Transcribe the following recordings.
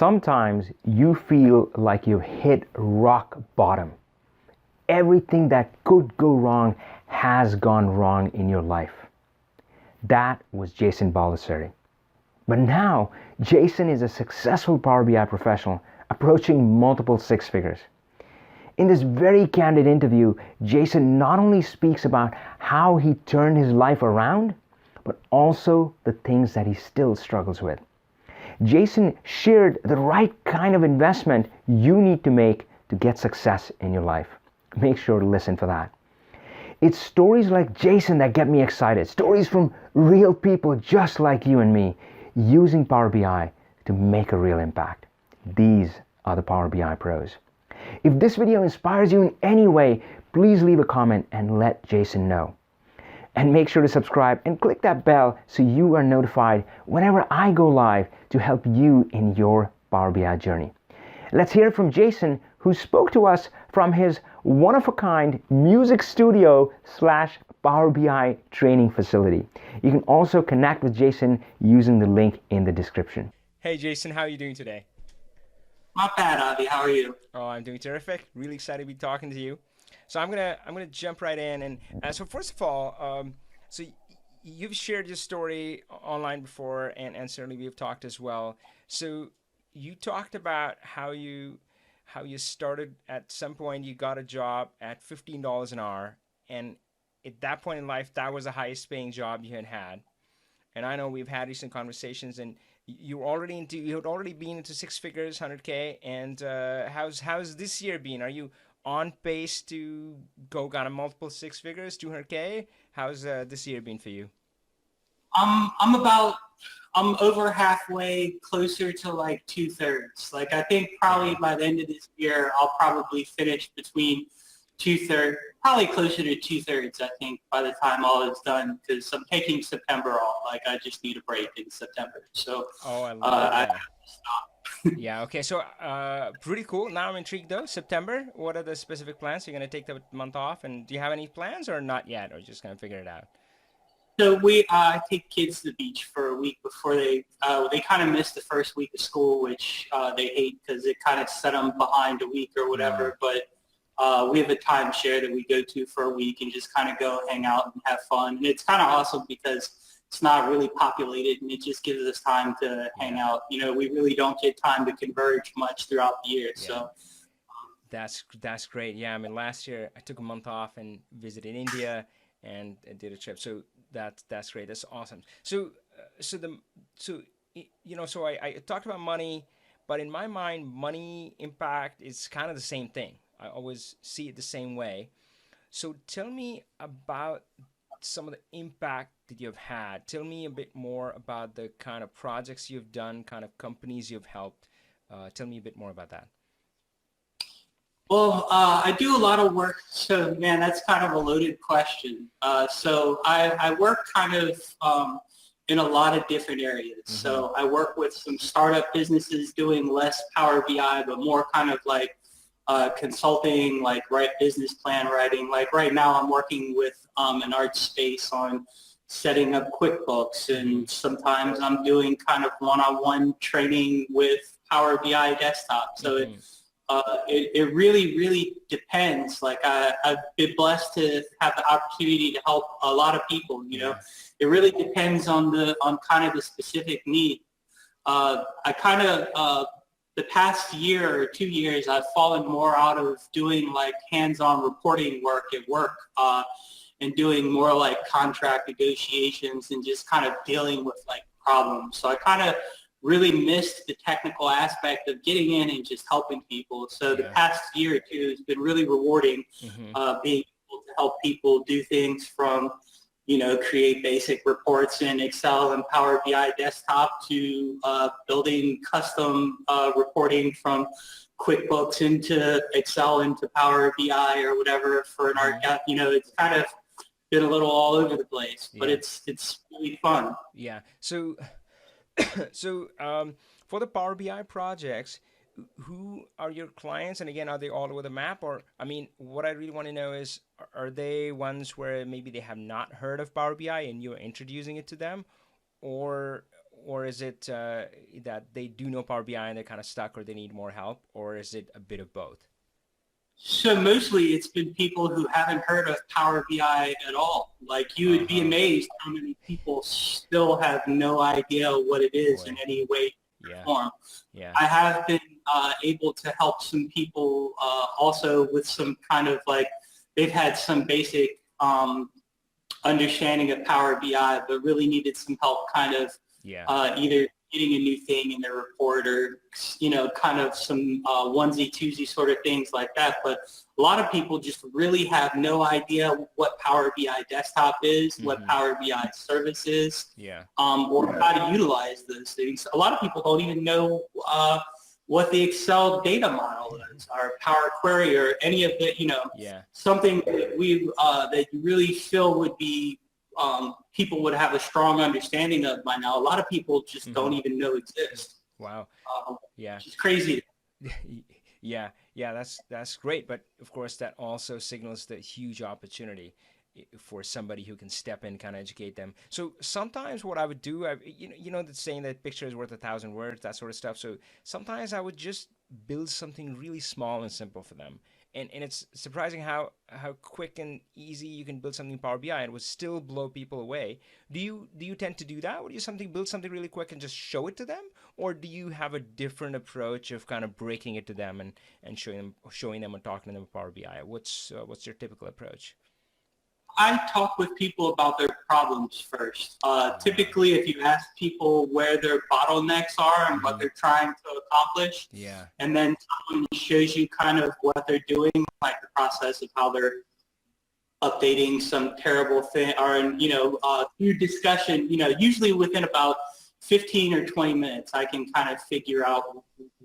Sometimes you feel like you've hit rock bottom. Everything that could go wrong has gone wrong in your life. That was Jason Baldessari. But now, Jason is a successful Power BI professional approaching multiple six figures. In this very candid interview, Jason not only speaks about how he turned his life around, but also the things that he still struggles with. Jason shared the right kind of investment you need to make to get success in your life. Make sure to listen for that. It's stories like Jason that get me excited. Stories from real people just like you and me using Power BI to make a real impact. These are the Power BI pros. If this video inspires you in any way, please leave a comment and let Jason know. And make sure to subscribe and click that bell so you are notified whenever I go live to help you in your Power BI journey. Let's hear from Jason, who spoke to us from his one-of-a-kind music studio / Power BI training facility. You can also connect with Jason using the link in the description. Hey Jason, how are you doing today? Not bad, Avi. How are you? Oh, I'm doing terrific. Really excited to be talking to you. So I'm gonna jump right in, and so first of all, you've shared your story online before, and certainly we've talked as well. So you talked about how you started at some point. You got a job at $15 an hour, and at that point in life, that was the highest paying job you had had. And I know we've had recent conversations, and you had already been into six figures, 100K. And how's this year been? Are you on pace to go kind of multiple six figures, 200K? How's this year been for you? I'm over halfway, closer to like 2/3. Like I think probably by the end of this year, I'll probably finish between 2/3, probably closer to 2/3. I think by the time all is done, because I'm taking September off. Like I just need a break in September. So Oh, I love I that. have to stop. Yeah, okay. So, pretty cool. Now I'm intrigued though. September, what are the specific plans? You're gonna take the month off, and do you have any plans or not yet, or just gonna figure it out? So I take kids to the beach for a week before they kind of miss the first week of school, which they hate because it kind of set them behind a week or whatever. But we have a timeshare that we go to for a week and just kind of go hang out and have fun. And it's kind of awesome because it's not really populated and it just gives us time to hang out. You know, we really don't get time to converge much throughout the year. So That's great. Yeah, I mean, last year I took a month off and visited India and did a trip. So that's great. That's awesome. So I talked about money, but in my mind, money impact is kind of the same thing. I always see it the same way. So tell me about some of the impact that you've had. Tell me a bit more about the kind of projects you've done, kind of companies you've helped. Tell me a bit more about that. Well, I do a lot of work. So, man, that's kind of a loaded question. So I work kind of in a lot of different areas. Mm-hmm. So I work with some startup businesses doing less Power BI, but more kind of like consulting, like business plan writing. Like right now I'm working with an art space on setting up QuickBooks, and sometimes I'm doing kind of one-on-one training with Power BI desktop. So it really, really depends. Like I've been blessed to have the opportunity to help a lot of people, you know. It really depends on kind of the specific need. I kind of, the past year or 2 years, I've fallen more out of doing like hands-on reporting work at work and doing more like contract negotiations and just kind of dealing with like problems. So I kind of really missed the technical aspect of getting in and just helping people. So the past year or two has been really rewarding, being able to help people do things from, you know, create basic reports in Excel and Power BI desktop to building custom reporting from QuickBooks into Excel into Power BI or whatever for an art. You know, it's kind of been a little all over the place, but it's really fun. Yeah. So for the Power BI projects, who are your clients? And again, are they all over the map? Or, I mean, what I really want to know is, are they ones where maybe they have not heard of Power BI and you're introducing it to them? Or or is it that they do know Power BI and they're kind of stuck, or they need more help, or is it a bit of both? So mostly it's been people who haven't heard of Power BI at all. Like you would be amazed how many people still have no idea what it is in any way or Yeah. form. Yeah. I have been able to help some people also with some kind of like, they've had some basic understanding of Power BI, but really needed some help kind of either getting a new thing in their report or, kind of some onesie twosie sort of things like that. But a lot of people just really have no idea what Power BI desktop is, what Power BI service is, or how to utilize those things. A lot of people don't even know what the Excel data model is, or Power Query, or any of the, something that that you really feel would be people would have a strong understanding of by now. A lot of people just don't even know exist. Wow. Yeah. It's crazy. Yeah, that's great. But of course, that also signals the huge opportunity for somebody who can step in, kind of educate them. So sometimes what I would do, the saying that picture is worth 1,000 words, that sort of stuff. So sometimes I would just build something really small and simple for them. And it's surprising how quick and easy you can build something in Power BI and it would still blow people away. Do you tend to do that? Would you build something really quick and just show it to them, or do you have a different approach of kind of breaking it to them and showing them and talking to them about Power BI? What's your typical approach? I talk with people about their problems first. Typically, if you ask people where their bottlenecks are and what they're trying to accomplish, and then someone shows you kind of what they're doing, like the process of how they're updating some terrible thing, or through discussion, usually within about 15 or 20 minutes, I can kind of figure out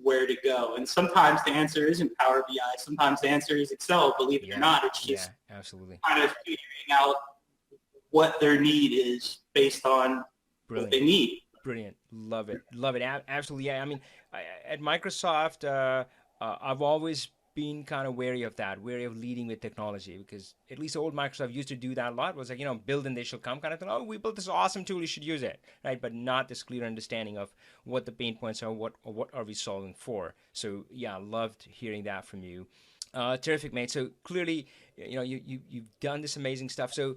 where to go. And sometimes the answer isn't Power BI. Sometimes the answer is Excel, believe it or not. It's just absolutely. kind of figuring out what their need is based on what they need. Brilliant. Love it. Absolutely. Yeah. I mean, at Microsoft, I've always been kind of wary of that, wary of leading with technology, because at least old Microsoft used to do that a lot. Was like, build and they shall come kind of thing. Oh, we built this awesome tool, you should use it, right? But not this clear understanding of what the pain points are, what are we solving for. So yeah, loved hearing that from you. Terrific, mate. So clearly, you've done this amazing stuff. So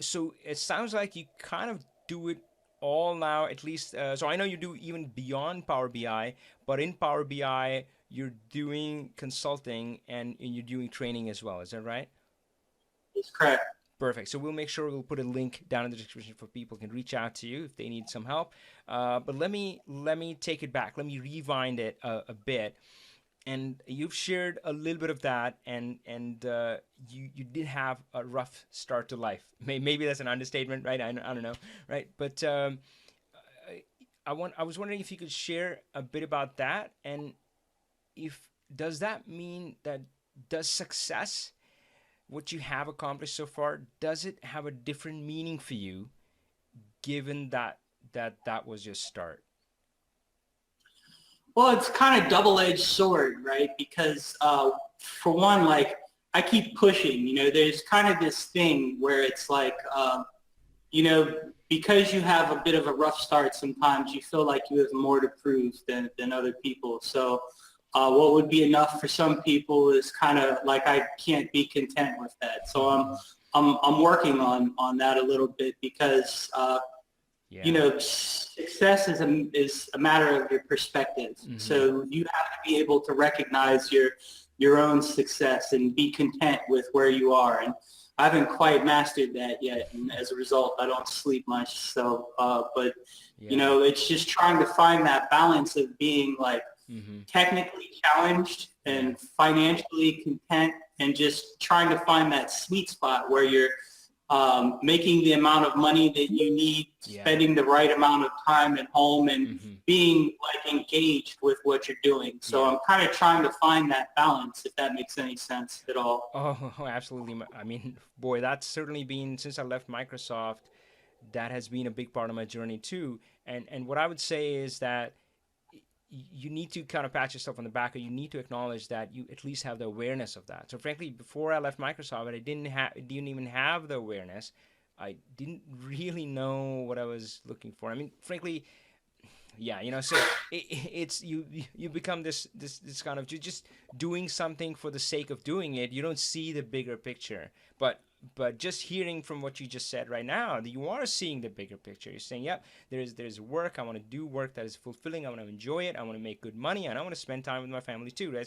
so it sounds like you kind of do it all now, at least. So I know you do even beyond Power BI, but in Power BI, you're doing consulting and you're doing training as well. Is that right? That's correct. Perfect. So we'll make sure we'll put a link down in the description for people can reach out to you if they need some help. But let me take it back. Let me rewind it a bit. And you've shared a little bit of that, and you did have a rough start to life. Maybe that's an understatement, right? I don't know, right? But I was wondering if you could share a bit about that, and does that mean that does success, what you have accomplished so far, does it have a different meaning for you, given that was your start? Well, it's kind of double-edged sword, right? Because for one, like I keep pushing, there's kind of this thing where it's like, because you have a bit of a rough start, sometimes you feel like you have more to prove than other people. So what would be enough for some people is kind of like I can't be content with that. So I'm working on that a little bit, because success is a matter of your perspective. So you have to be able to recognize your own success and be content with where you are. And I haven't quite mastered that yet, and as a result, I don't sleep much. So, but it's just trying to find that balance of being like technically challenged and financially content, and just trying to find that sweet spot where you're making the amount of money that you need, spending the right amount of time at home, and being like engaged with what you're doing. So I'm kind of trying to find that balance, if that makes any sense at all. Oh, absolutely. I mean, boy, that's certainly been, since I left Microsoft, that has been a big part of my journey too. And what I would say is that you need to kind of pat yourself on the back, or you need to acknowledge that you at least have the awareness of that. So frankly, before I left Microsoft, I didn't even have the awareness. I didn't really know what I was looking for. I mean, frankly, Yeah, so it's you become this kind of just doing something for the sake of doing it. You don't see the bigger picture. But just hearing from what you just said right now, that you are seeing the bigger picture. You're saying, yep, there's work. I want to do work that is fulfilling. I want to enjoy it. I want to make good money, and I want to spend time with my family too, right?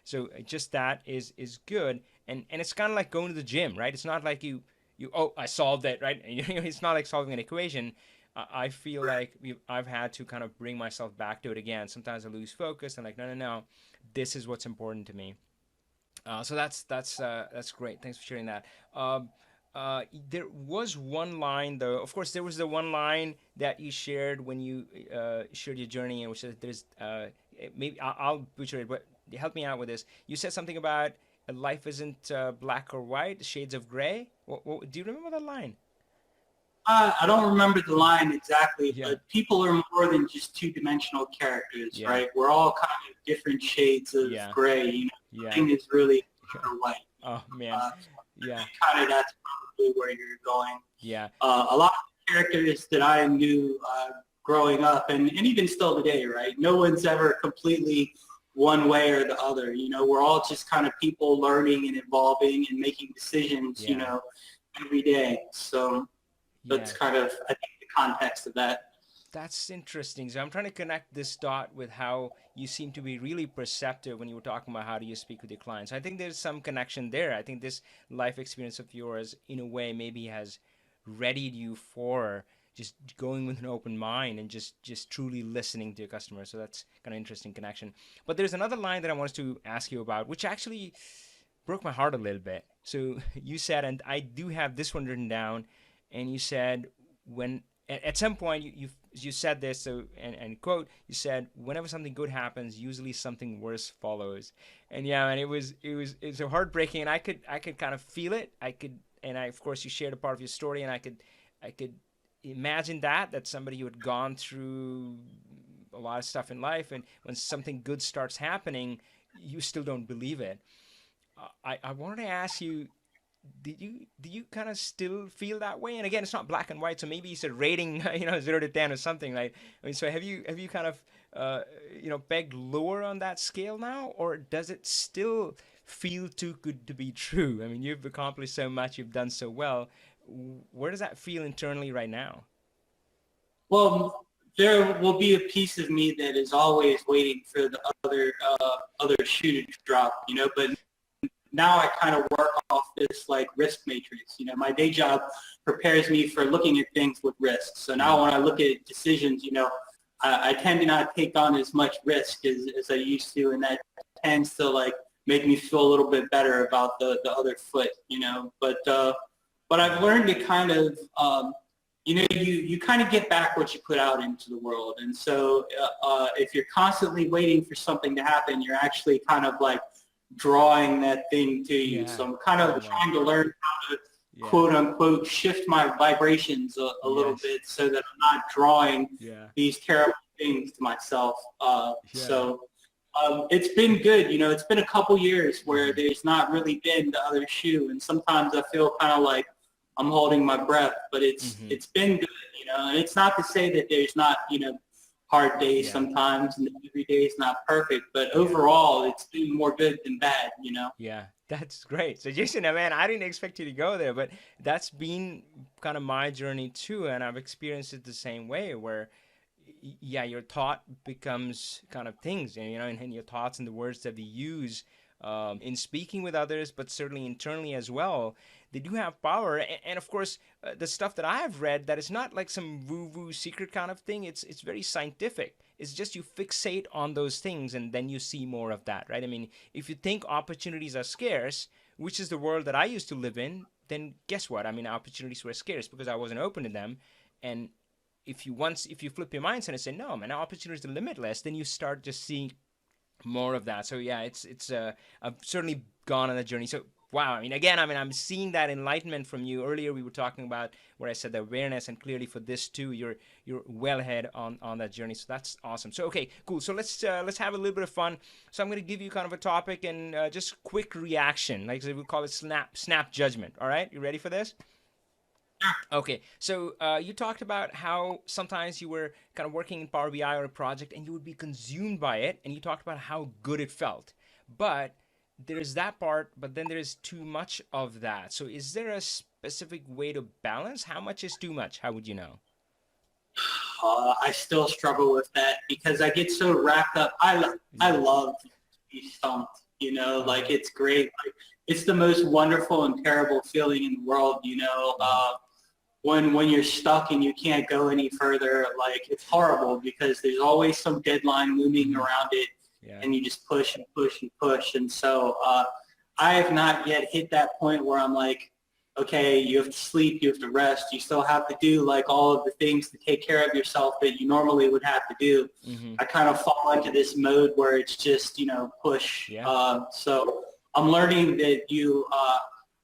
So just that is good. And it's kind of like going to the gym, right? It's not like you oh, I solved it, right? It's not like solving an equation. I feel like I've had to kind of bring myself back to it again. Sometimes I lose focus. I'm like, no, this is what's important to me. So that's great. Thanks for sharing that. Um, there was one line though. Of course, there was the one line that you shared when you shared your journey, and which is there's maybe I'll butcher it, but help me out with this. You said something about life isn't black or white, shades of gray. Do you remember that line? I don't remember the line exactly, Yeah, but people are more than just two-dimensional characters, yeah, right? We're all kind of different shades of yeah, gray. yeah. Nothing is really black or white. Oh man, Uh, yeah, kind of that's probably where you're going. yeah, A lot of characters that I knew growing up, and even still today, right? No one's ever completely one way or the other. We're all just kind of people learning and evolving and making decisions, yeah, every day. So yeah. that's kind of, I think, the context of that. That's interesting. So I'm trying to connect this dot with how you seem to be really perceptive when you were talking about how do you speak with your clients. I think there's some connection there. I think this life experience of yours, in a way, maybe has readied you for just going with an open mind and just truly listening to your customers. So that's kind of interesting connection. But there's another line that I wanted to ask you about, which actually broke my heart a little bit. So you said, and I do have this one written down, and you said when at some point you said this, so and quote, you said whenever something good happens, usually something worse follows. And yeah, and it's so heartbreaking, and I could kind of feel it. And I, of course, you shared a part of your story, and I could imagine that somebody who had gone through a lot of stuff in life, and when something good starts happening, you still don't believe it. I wanted to ask you, do you kind of still feel that way? And again, it's not black and white, so maybe it's a rating, 0 to 10 or something. Like, I mean, so have you kind of pegged lower on that scale now, or does it still feel too good to be true? I mean, you've accomplished so much, you've done so well. Where does that feel internally right now? Well, there will be a piece of me that is always waiting for the other shoe to drop, but now I kind of work off this like risk matrix. My day job prepares me for looking at things with risk. So now when I look at decisions, I tend to not take on as much risk as I used to, and that tends to like make me feel a little bit better about the other foot, But I've learned to kind of you kind of get back what you put out into the world. And so if you're constantly waiting for something to happen, you're actually kind of like drawing that thing to you. Yeah. So I'm kind Oh of wow. trying to learn how to Yeah. quote unquote shift my vibrations a little Yes. bit so that I'm not drawing Yeah. these terrible things to myself. Yeah. It's been good. It's been a couple years where Hmm. there's not really been the other shoe, and sometimes I feel kind of like I'm holding my breath, but it's Hmm. it's been good. And it's not to say that there's not hard days Yeah. sometimes, and every day is not perfect, but Yeah. overall it's been more good than bad. Yeah, that's great. So Jason, man, I didn't expect you to go there, but that's been kind of my journey too, and I've experienced it the same way where yeah, your thought becomes kind of things, and your thoughts and the words that we use in speaking with others, but certainly internally as well, they do have power. And of course, the stuff that I have read, that is not like some woo-woo secret kind of thing. It's very scientific. It's just you fixate on those things, and then you see more of that, right? I mean, if you think opportunities are scarce, which is the world that I used to live in, then guess what? I mean, opportunities were scarce because I wasn't open to them. And if you flip your mindset and say no, man, opportunities are limitless, then you start just seeing more of that. So yeah, it's I've certainly gone on a journey. So wow, I mean, again, I mean, I'm seeing that enlightenment from you. Earlier we were talking about where I said the awareness, and clearly for this too, you're well ahead on that journey. So that's awesome. So okay, cool. So let's have a little bit of fun. So I'm going to give you kind of a topic, and just quick reaction, like we call it snap judgment. All right, you ready for this? Okay, so you talked about how sometimes you were kind of working in Power BI or a project and you would be consumed by it, and you talked about how good it felt. But there's that part, but then there's too much of that. So is there a specific way to balance? How much is too much? How would you know? I still struggle with that because I get so wrapped up. I Yeah. love to be stumped, Uh-huh. like it's great. Like it's the most wonderful and terrible feeling in the world, Mm-hmm. when you're stuck and you can't go any further. Like it's horrible because there's always some deadline looming Mm-hmm. around it, Yeah. and you just push and push and push. And so I have not yet hit that point where I'm like, okay, you have to sleep, you have to rest, you still have to do like all of the things to take care of yourself that you normally would have to do. Mm-hmm. I kind of fall into this mode where it's just, push. Yeah. So I'm learning that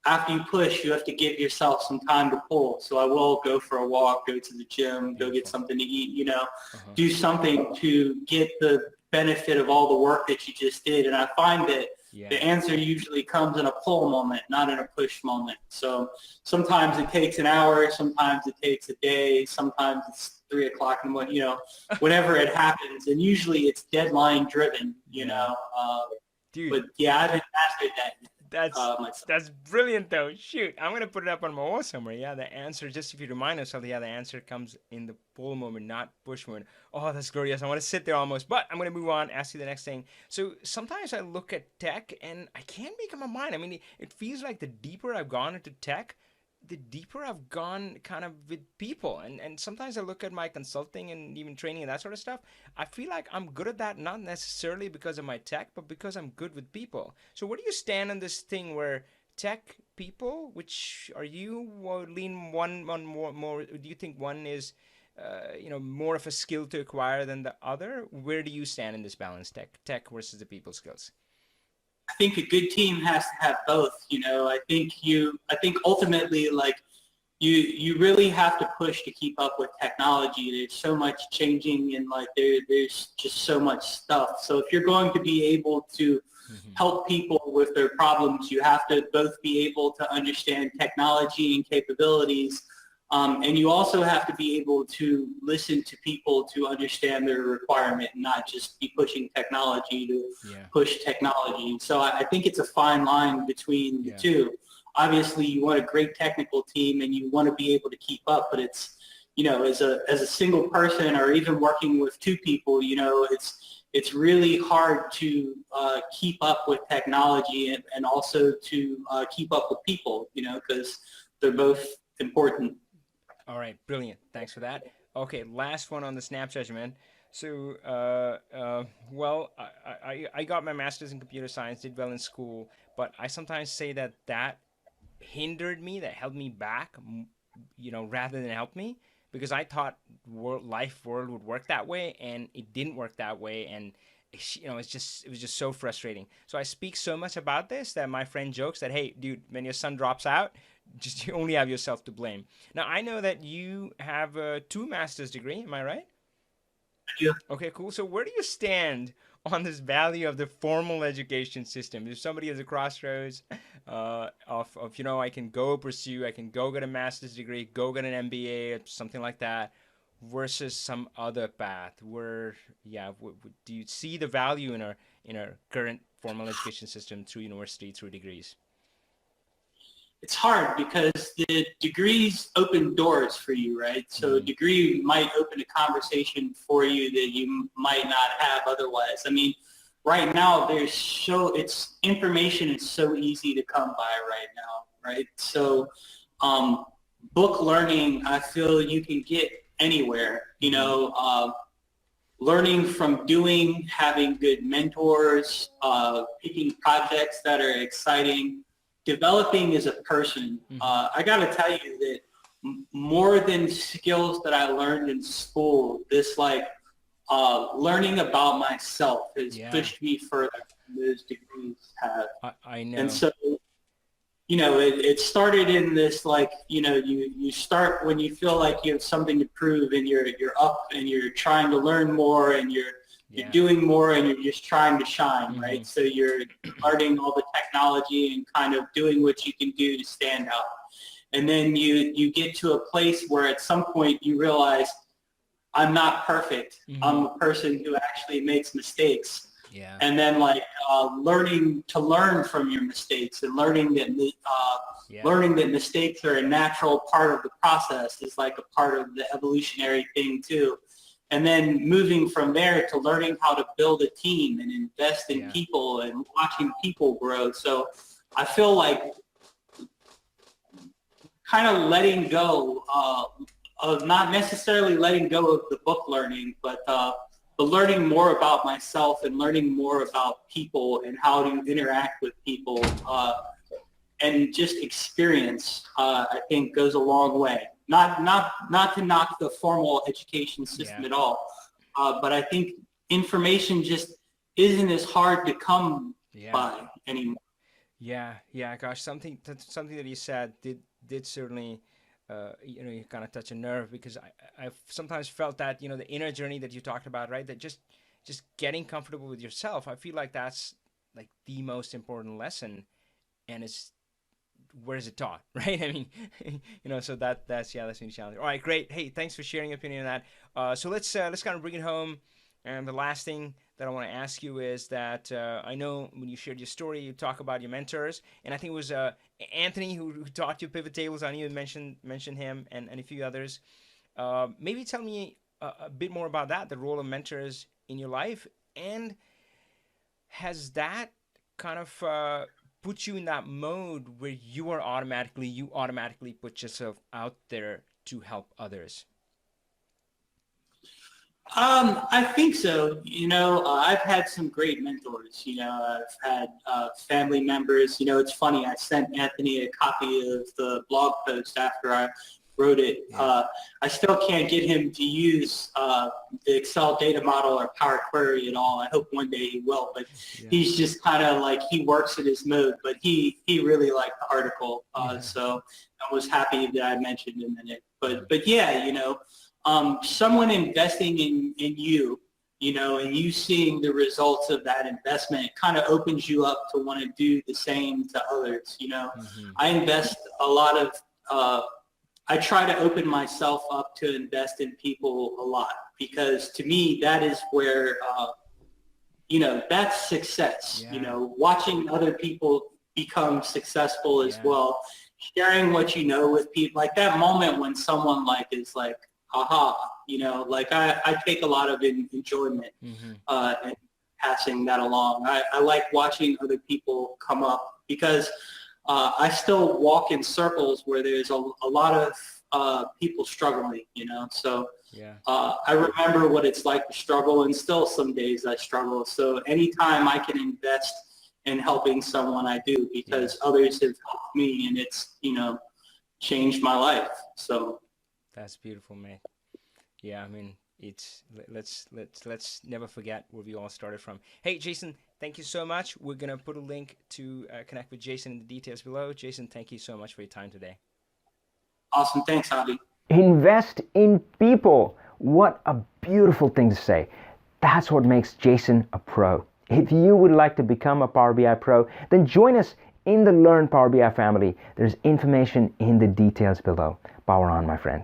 after you push, you have to give yourself some time to pull. So I will go for a walk, go to the gym, go get Beautiful. something to eat, Uh-huh. do something to get the benefit of all the work that you just did. And I find that Yeah. the answer usually comes in a pull moment, not in a push moment. So sometimes it takes an hour, sometimes it takes a day, sometimes it's 3 o'clock in the morning, whenever it happens. And usually it's deadline driven, Yeah. Dude, but yeah, I haven't mastered that That's myself. that's brilliant though. Shoot, I'm gonna put it up on my wall somewhere. Yeah, the answer. Just if you remind yourself, yeah, the answer comes in the pull moment, not push moment. Oh, that's glorious. I want to sit there almost, but I'm gonna move on. Ask you the next thing. So sometimes I look at tech and I can't make up my mind. I mean, it feels like the deeper I've gone into tech, the deeper I've gone kind of with people. And sometimes I look at my consulting and even training and that sort of stuff. I feel like I'm good at that, not necessarily because of my tech, but because I'm good with people. So where do you stand on this thing where tech people, which are you lean one more? Do you think one is more of a skill to acquire than the other? Where do you stand in this balance, tech versus the people skills? I think a good team has to have both. I think ultimately, like you really have to push to keep up with technology. There's so much changing, and like there's just so much stuff. So if you're going to be able to Mm-hmm. help people with their problems, you have to both be able to understand technology and capabilities, and you also have to be able to listen to people to understand their requirement and not just be pushing technology to Yeah, push technology. So I think it's a fine line between the yeah, two. Obviously, you want a great technical team and you want to be able to keep up, but it's, as a single person or even working with two people, it's really hard to keep up with technology and also to keep up with people, because they're both important. all right, brilliant. Thanks for that. Okay, last one on the snap judgment. So, well, I got my master's in computer science, did well in school, but I sometimes say that hindered me, that held me back, rather than help me, because I thought world would work that way, and it didn't work that way, and it was just so frustrating. So I speak so much about this that my friend jokes that, hey, dude, when your son drops out, just you only have yourself to blame. Now I know that you have a two master's degree. Am I right? Yeah. Okay, cool. So where do you stand on this value of the formal education system? If somebody is a crossroads I can go pursue, I can go get a master's degree, go get an MBA, or something like that, versus some other path, where do you see the value in our current formal education system through university, through degrees? It's hard because the degrees open doors for you, right? So a Mm-hmm. degree might open a conversation for you that you might not have otherwise. I mean, right now it's information is so easy to come by right now, right? So um, book learning, I feel you can get anywhere, Mm-hmm. learning from doing, having good mentors, picking projects that are exciting, developing as a person. Mm-hmm. I got to tell you that more than skills that I learned in school, this learning about myself has Yeah, pushed me further than those degrees have. I And know. so it started in this you start when you feel like you have something to prove and you're up and you're trying to learn more and you're Yeah. doing more and you're just trying to shine, Mm-hmm. right? So you're learning all the technology and kind of doing what you can do to stand out. And then you get to a place where at some point you realize, I'm not perfect. I'm a person who actually makes mistakes. Yeah. And then learn from your mistakes, and learning that mistakes are a natural part of the process is like a part of the evolutionary thing too. And then moving from there to learning how to build a team and invest in people and watching people grow. So I feel like kind of letting go of not necessarily letting go of the book learning, but learning more about myself and learning more about people and how to interact with people and just experience, I think goes a long way. Not to knock the formal education system at all, but I think information just isn't as hard to come by anymore. Yeah, gosh, something that you said did certainly, you kind of touch a nerve, because I've sometimes felt that, the inner journey that you talked about, right? That just getting comfortable with yourself. I feel like that's like the most important lesson, and it's where is it taught, right? I mean, so that's been challenging. All right, great. Hey, thanks for sharing your opinion on that. So let's kind of bring it home. And the last thing that I want to ask you is that I know when you shared your story, you talk about your mentors, and I think it was Anthony who taught you pivot tables. I know you mentioned him and a few others. Maybe tell me a bit more about that, the role of mentors in your life, and has that kind of put you in that mode where you automatically put yourself out there to help others? I think so. I've had some great mentors. I've had family members. It's funny. I sent Anthony a copy of the blog post after I wrote it. I still can't get him to use the Excel data model or Power Query at all. I hope one day he will, but he's just kind of like, he works in his mode, but he really liked the article. So I was happy that I mentioned him in it. But yeah, someone investing in you, and you seeing the results of that investment, it kind of opens you up to want to do the same to others. I invest a lot of, I try to open myself up to invest in people a lot, because to me, that is where, that's success, watching other people become successful as well, sharing what you know with people, like that moment when someone is like, aha, I take a lot of enjoyment in passing that along. I like watching other people come up, because I still walk in circles where there's a lot of people struggling, so I remember what it's like to struggle, and still some days I struggle. So anytime I can invest in helping someone, I do, because others have helped me, and it's, changed my life. So that's beautiful, mate. Yeah, I mean, let's never forget where we all started from. Hey, Jason, thank you so much. We're gonna put a link to connect with Jason in the details below. Jason, thank you so much for your time today. Awesome, thanks, Avi. Invest in people. What a beautiful thing to say. That's what makes Jason a pro. If you would like to become a Power BI pro, then join us in the Learn Power BI family. There's information in the details below. Power on, my friend.